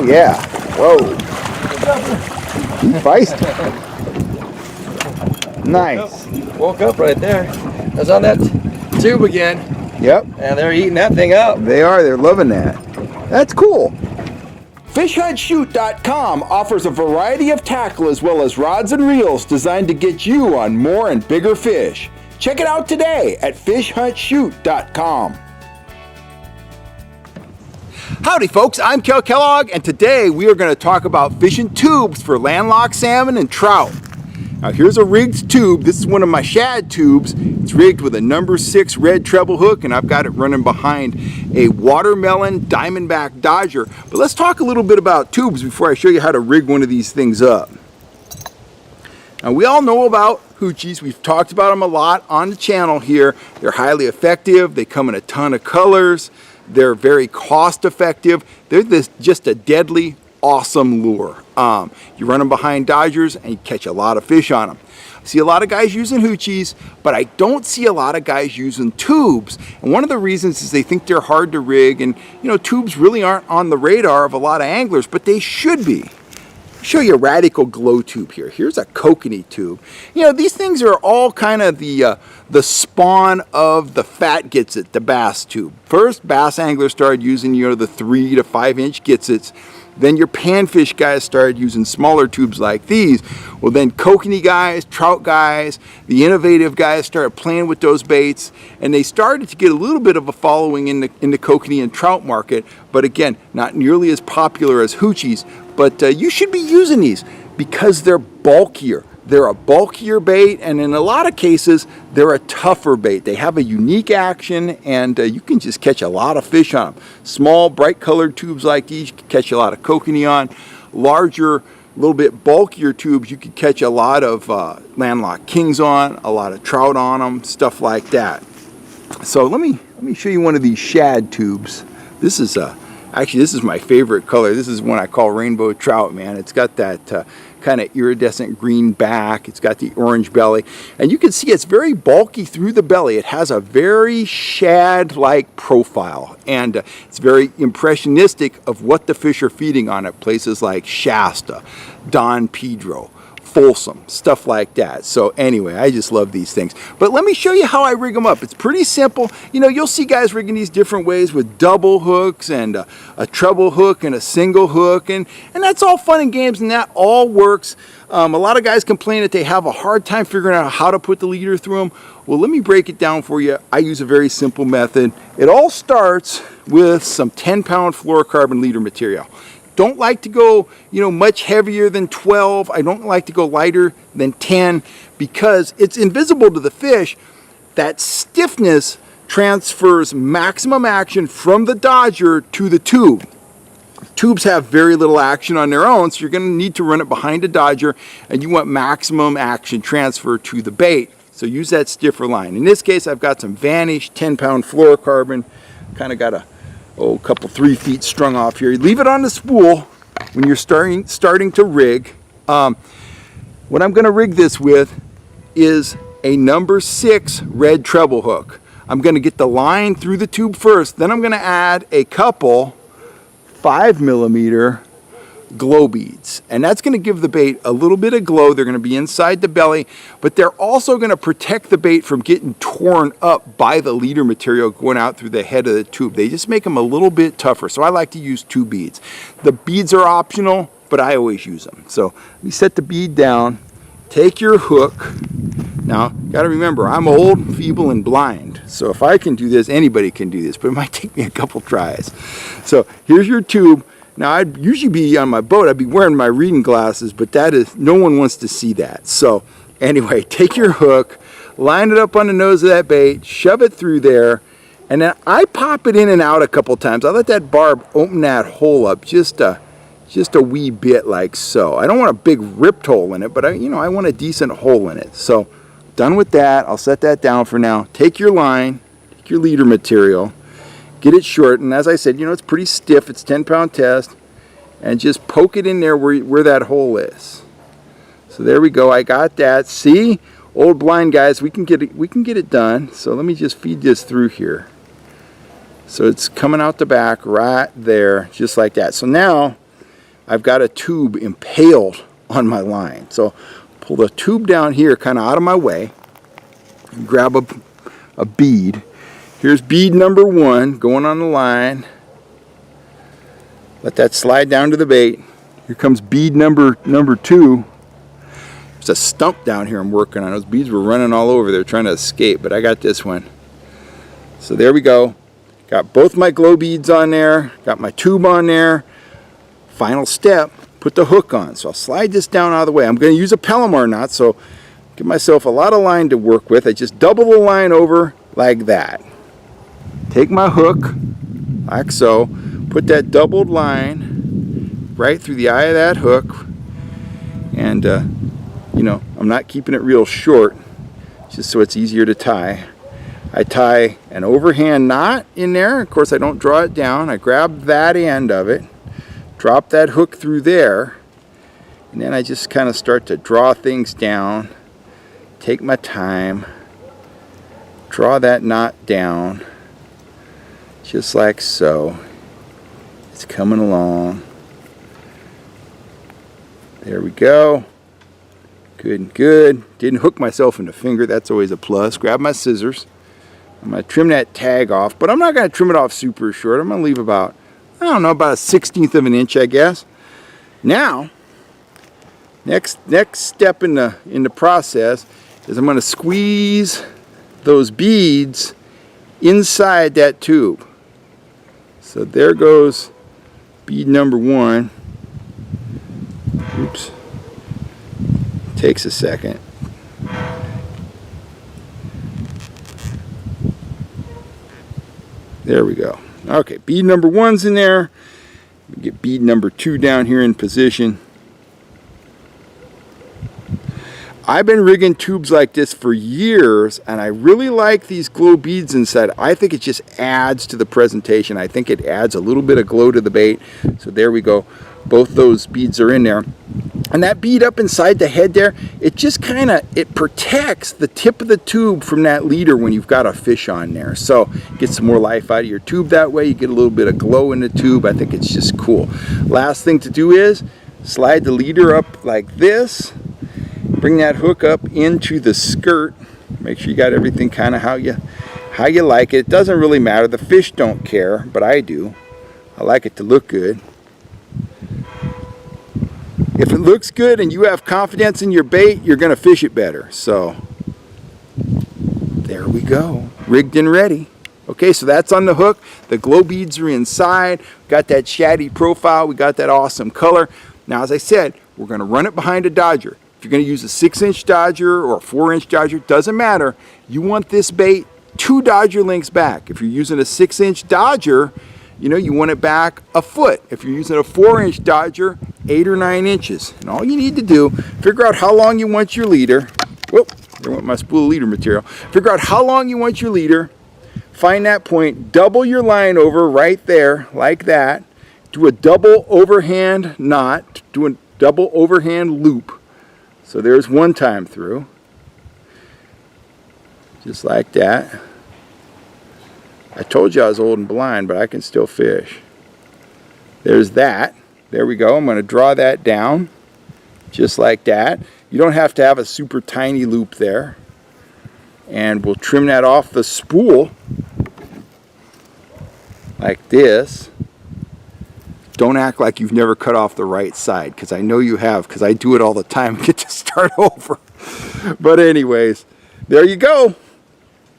yeah. Whoa. He's feisty. Nice. Woke up right there. I was on that tube again. Yep. And they're eating that thing up. They are. They're loving that. That's cool. FishHuntShoot.com offers a variety of tackle as well as rods and reels designed to get you on more and bigger fish. Check it out today at FishHuntShoot.com. Howdy folks, I'm Kel Kellogg, and today we are going to talk about fishing tubes for landlocked salmon and trout. Now here's a rigged tube. This is one of my shad tubes. It's rigged with a number 6 red treble hook, and I've got it running behind a watermelon diamondback dodger. But let's talk a little bit about tubes before I show you how to rig one of these things up. Now we all know about hoochies. We've talked about them a lot on the channel here. They're highly effective. They come in a ton of colors. They're very cost effective. They're just a deadly awesome lure. You run them behind dodgers and you catch a lot of fish on them. I see a lot of guys using hoochies, but I don't see a lot of guys using tubes. And one of the reasons is they think they're hard to rig, and tubes really aren't on the radar of a lot of anglers, but they should be. I'll show you a radical glow tube here. Here's a kokanee tube. These things are all kind of the spawn of the fat gets-it, the bass tube. First, bass anglers started using the 3 to 5 inch gets-its. Then your panfish guys started using smaller tubes like these. Well, then kokanee guys, trout guys, the innovative guys started playing with those baits, and they started to get a little bit of a following in the kokanee and trout market, but again, not nearly as popular as hoochies. But you should be using these because they're bulkier. They're a bulkier bait, and in a lot of cases, they're a tougher bait. They have a unique action, and you can just catch a lot of fish on them. Small, bright colored tubes like these, you can catch a lot of kokanee on. Larger, a little bit bulkier tubes, you can catch a lot of landlocked kings on, a lot of trout on them, stuff like that. So let me show you one of these shad tubes. This is actually, this is my favorite color. This is one I call rainbow trout, man. It's got that kind of iridescent green back. It's got the orange belly, and you can see it's very bulky through the belly. It has a very shad-like profile, and it's very impressionistic of what the fish are feeding on at places like Shasta, Don Pedro, Folsom, stuff like that. So anyway, I just love these things. But let me show you how I rig them up. It's pretty simple. You'll see guys rigging these different ways with double hooks and a treble hook and a single hook, and that's all fun and games, and that all works. A lot of guys complain that they have a hard time figuring out how to put the leader through them. Well, let me break it down for you. I use a very simple method. It all starts with some 10-pound fluorocarbon leader material. Don't like to go, much heavier than 12. I don't like to go lighter than 10 because it's invisible to the fish. That stiffness transfers maximum action from the dodger to the tube. Tubes have very little action on their own, so you're going to need to run it behind a dodger, and you want maximum action transfer to the bait. So use that stiffer line. In this case, I've got some Vanish 10-pound fluorocarbon. Kind of got a couple 3 feet strung off here. You leave it on the spool when you're starting to rig. What I'm going to rig this with is a number 6 red treble hook. I'm going to get the line through the tube first, then I'm going to add a couple 5mm glow beads, and that's going to give the bait a little bit of glow. They're going to be inside the belly, but they're also going to protect the bait from getting torn up by the leader material going out through the head of the tube. They just make them a little bit tougher, so I like to use 2 beads. The beads are optional, but I always use them. So let me set the bead down, take your hook. Now, got to remember, I'm old, feeble, and blind, so if I can do this, anybody can do this, but it might take me a couple tries. So here's your tube. Now, I'd usually be on my boat, I'd be wearing my reading glasses, but no one wants to see that. So anyway, take your hook, line it up on the nose of that bait, shove it through there, and then I pop it in and out a couple times. I let that barb open that hole up just a wee bit like so. I don't want a big ripped hole in it, but I want a decent hole in it. So done with that, I'll set that down for now. Take your line, take your leader material, get it short, and as I said, it's pretty stiff. It's 10-pound test, and just poke it in there where that hole is. So there we go. I got that. See, old blind guys, we can get it done. So let me just feed this through here. So it's coming out the back right there, just like that. So now I've got a tube impaled on my line. So pull the tube down here kind of out of my way and grab a bead. Here's bead number 1 going on the line. Let that slide down to the bait. Here comes bead number 2. There's a stump down here I'm working on. Those beads were running all over. They're trying to escape, but I got this one. So there we go. Got both my glow beads on there. Got my tube on there. Final step, put the hook on. So I'll slide this down out of the way. I'm going to use a Palomar knot, so give myself a lot of line to work with. I just double the line over like that. Take my hook, like so. Put that doubled line right through the eye of that hook. And, you know, I'm not keeping it real short, just so it's easier to tie. I tie an overhand knot in there. Of course, I don't draw it down. I grab that end of it, drop that hook through there, and then I just kind of start to draw things down, take my time, draw that knot down, just like so. It's coming along. There we go. Good and good. Didn't hook myself in the finger. That's always a plus. Grab my scissors. I'm going to trim that tag off, but I'm not going to trim it off super short. I'm going to leave about, I don't know, about a 1/16 of an inch, I guess. Now, next step in the process is I'm going to squeeze those beads inside that tube. So there goes bead number 1. Oops. Takes a second. There we go. Okay, bead number 1's in there. Get bead number 2 down here in position. I've been rigging tubes like this for years, and I really like these glow beads inside. I think it just adds to the presentation. I think it adds a little bit of glow to the bait. So there we go. Both those beads are in there. And that bead up inside the head there, it just kind of, it protects the tip of the tube from that leader when you've got a fish on there. So get some more life out of your tube that way. You get a little bit of glow in the tube. I think it's just cool. Last thing to do is slide the leader up like this. Bring that hook up into the skirt. Make sure you got everything kind of how you like it. It doesn't really matter. The fish don't care, but I do. I like it to look good. If it looks good and you have confidence in your bait, you're going to fish it better. So there we go. Rigged and ready. Okay, so that's on the hook. The glow beads are inside. Got that shaddy profile. We got that awesome color. Now, as I said, we're going to run it behind a dodger. If you're going to use a 6-inch dodger or a 4-inch dodger, doesn't matter. You want this bait 2 dodger lengths back. If you're using a 6-inch dodger, you know, you want it back a foot. If you're using a 4-inch dodger, 8 or 9 inches. And all you need to do, figure out how long you want your leader. Whoop, there went my spool of leader material. Figure out how long you want your leader. Find that point, double your line over right there, like that. Do a double overhand knot, do a double overhand loop. So there's one time through. Just like that. I told you I was old and blind, but I can still fish. There's that. There we go. I'm going to draw that down just like that. You don't have to have a super tiny loop there. And we'll trim that off the spool like this. Don't act like you've never cut off the right side, because I know you have, because I do it all the time and get to start over. But anyways, there you go.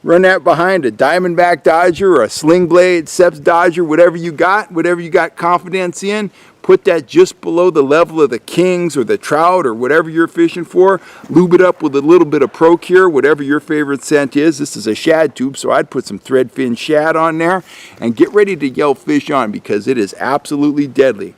Run that behind a Diamondback Dodger or a Sling Blade, Seps Dodger, whatever you got confidence in. Put that just below the level of the Kings or the Trout or whatever you're fishing for. Lube it up with a little bit of Procure, whatever your favorite scent is. This is a shad tube, so I'd put some threadfin shad on there. And get ready to yell fish on, because it is absolutely deadly.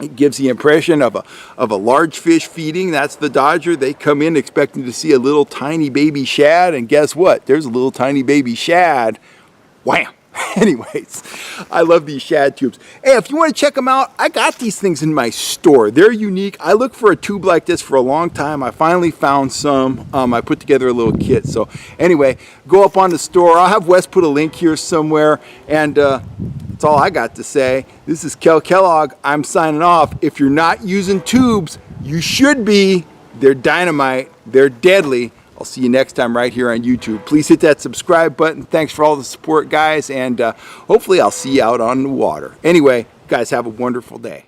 It gives the impression of a large fish feeding. That's the Dodger. They come in expecting to see a little tiny baby shad, and guess what? There's a little tiny baby shad. Wham! Anyways, I love these shad tubes. Hey, if you want to check them out, I got these things in my store. They're unique. I looked for a tube like this for a long time. I finally found some. I put together a little kit. So anyway, go up on the store. I'll have Wes put a link here somewhere, and That's all I got to say. This is Kel Kellogg. I'm signing off. If you're not using tubes, you should be. They're dynamite. They're deadly. I'll see you next time right here on YouTube. Please hit that subscribe button. Thanks for all the support, guys, and hopefully I'll see you out on the water. Anyway, guys, have a wonderful day.